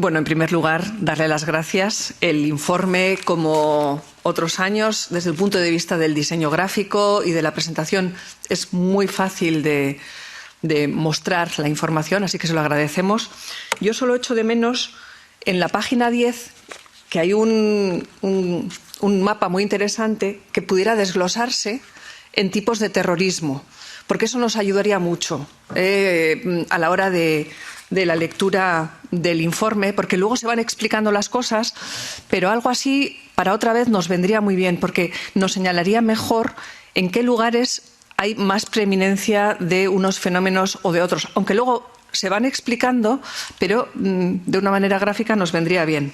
Bueno, en primer lugar, darle las gracias. El informe, como otros años, desde el punto de vista del diseño gráfico y de la presentación, es muy fácil de mostrar la información, así que se lo agradecemos. Yo solo echo de menos en la página 10 que hay un mapa muy interesante que pudiera desglosarse en tipos de terrorismo, porque eso nos ayudaría mucho a la hora de la lectura del informe, porque luego se van explicando las cosas, pero algo así para otra vez nos vendría muy bien, porque nos señalaría mejor en qué lugares hay más preeminencia de unos fenómenos o de otros, aunque luego se van explicando, pero de una manera gráfica nos vendría bien.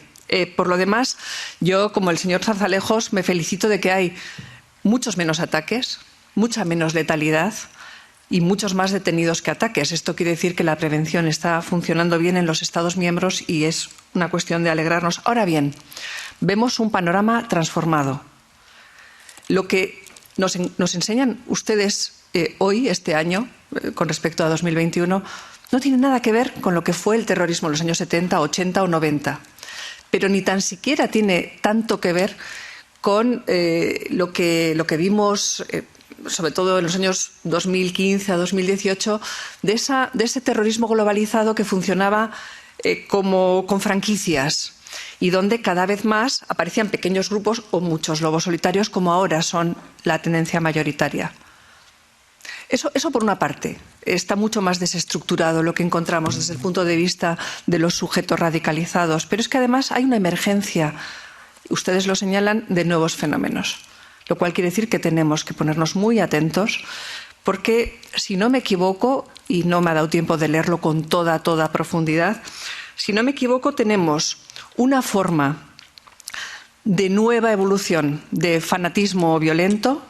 Por lo demás, yo, como el señor Zarzalejos, me felicito de que hay muchos menos ataques, mucha menos letalidad y muchos más detenidos que ataques. Esto quiere decir que la prevención está funcionando bien en los Estados miembros y es una cuestión de alegrarnos. Ahora bien, vemos un panorama transformado. Lo que nos enseñan ustedes hoy, este año, con respecto a 2021, no tiene nada que ver con lo que fue el terrorismo en los años 70, 80 o 90, pero ni tan siquiera tiene tanto que ver con lo que vimos sobre todo en los años 2015 a 2018, de ese terrorismo globalizado que funcionaba como con franquicias y donde cada vez más aparecían pequeños grupos o muchos lobos solitarios, como ahora son la tendencia mayoritaria. Eso por una parte. Está mucho más desestructurado lo que encontramos desde el punto de vista de los sujetos radicalizados, pero es que además hay una emergencia, ustedes lo señalan, de nuevos fenómenos. Lo cual quiere decir que tenemos que ponernos muy atentos porque, si no me equivoco, y no me ha dado tiempo de leerlo con toda profundidad, si no me equivoco tenemos una forma de nueva evolución de fanatismo violento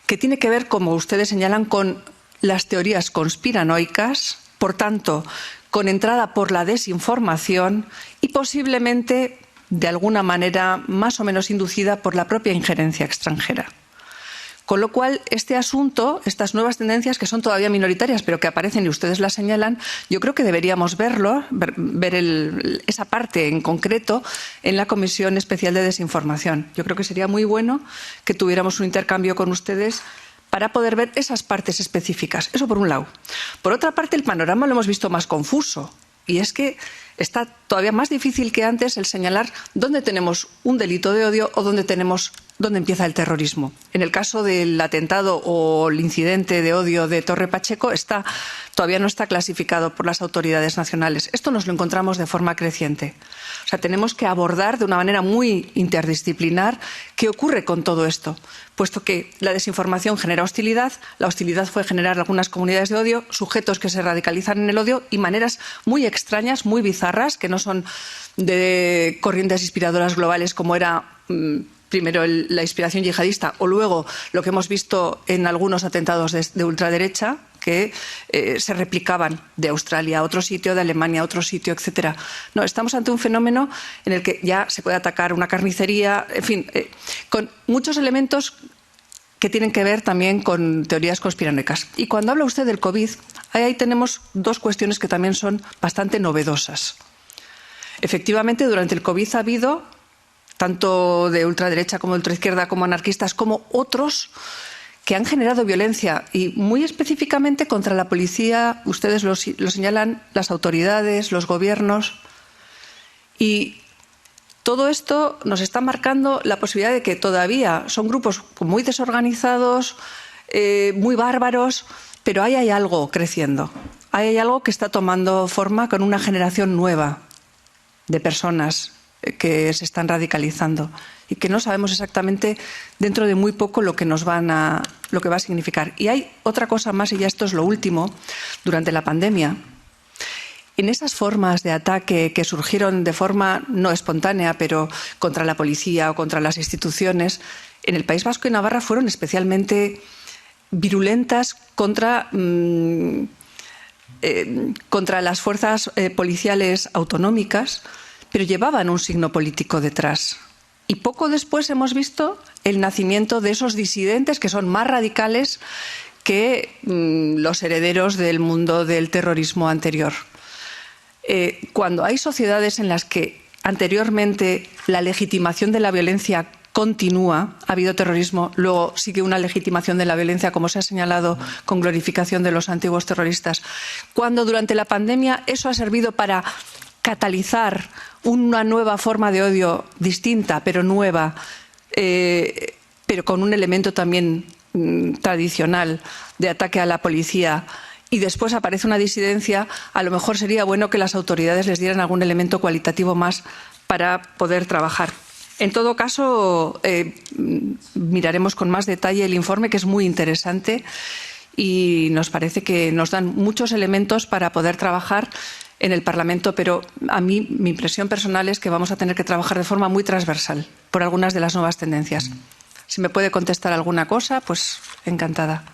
que tiene que ver, como ustedes señalan, con las teorías conspiranoicas, por tanto, con entrada por la desinformación y posiblemente de alguna manera más o menos inducida por la propia injerencia extranjera. Con lo cual, este asunto, estas nuevas tendencias que son todavía minoritarias, pero que aparecen y ustedes las señalan, yo creo que deberíamos ver esa parte en concreto en la Comisión Especial de Desinformación. Yo creo que sería muy bueno que tuviéramos un intercambio con ustedes para poder ver esas partes específicas. Eso por un lado. Por otra parte, el panorama lo hemos visto más confuso. Y es que está todavía más difícil que antes el señalar dónde tenemos un delito de odio o dónde empieza el terrorismo. En el caso del atentado o el incidente de odio de Torre Pacheco todavía no está clasificado por las autoridades nacionales. Esto nos lo encontramos de forma creciente. O sea, tenemos que abordar de una manera muy interdisciplinar qué ocurre con todo esto, puesto que la desinformación genera hostilidad, la hostilidad puede generar algunas comunidades de odio, sujetos que se radicalizan en el odio y maneras muy extrañas, muy bizarras, que no son de corrientes inspiradoras globales como era primero la inspiración yihadista o luego lo que hemos visto en algunos atentados de ultraderecha que se replicaban de Australia a otro sitio, de Alemania a otro sitio, etcétera. No, estamos ante un fenómeno en el que ya se puede atacar una carnicería, en fin, con muchos elementos que tienen que ver también con teorías conspiranoicas. Y cuando habla usted del COVID, ahí tenemos dos cuestiones que también son bastante novedosas. Efectivamente, durante el COVID ha habido, tanto de ultraderecha como de ultraizquierda, como anarquistas, como otros que han generado violencia y muy específicamente contra la policía, ustedes lo señalan, las autoridades, los gobiernos. Y todo esto nos está marcando la posibilidad de que todavía son grupos muy desorganizados, muy bárbaros, pero ahí hay algo creciendo. Ahí hay algo que está tomando forma con una generación nueva de personas que se están radicalizando y que no sabemos exactamente dentro de muy poco lo que va a significar. Y hay otra cosa más, y ya esto es lo último, durante la pandemia. En esas formas de ataque que surgieron de forma no espontánea, pero contra la policía o contra las instituciones, en el País Vasco y Navarra fueron especialmente virulentas contra las fuerzas policiales autonómicas, pero llevaban un signo político detrás. Y poco después hemos visto el nacimiento de esos disidentes que son más radicales que los herederos del mundo del terrorismo anterior. Cuando hay sociedades en las que anteriormente la legitimación de la violencia continúa, ha habido terrorismo, luego sigue una legitimación de la violencia, como se ha señalado, con glorificación de los antiguos terroristas. Cuando durante la pandemia eso ha servido para catalizar una nueva forma de odio distinta, pero nueva, pero con un elemento también tradicional de ataque a la policía, y después aparece una disidencia, a lo mejor sería bueno que las autoridades les dieran algún elemento cualitativo más para poder trabajar. En todo caso, miraremos con más detalle el informe, que es muy interesante, y nos parece que nos dan muchos elementos para poder trabajar en el Parlamento, pero a mí mi impresión personal es que vamos a tener que trabajar de forma muy transversal por algunas de las nuevas tendencias. Si me puede contestar alguna cosa, pues encantada.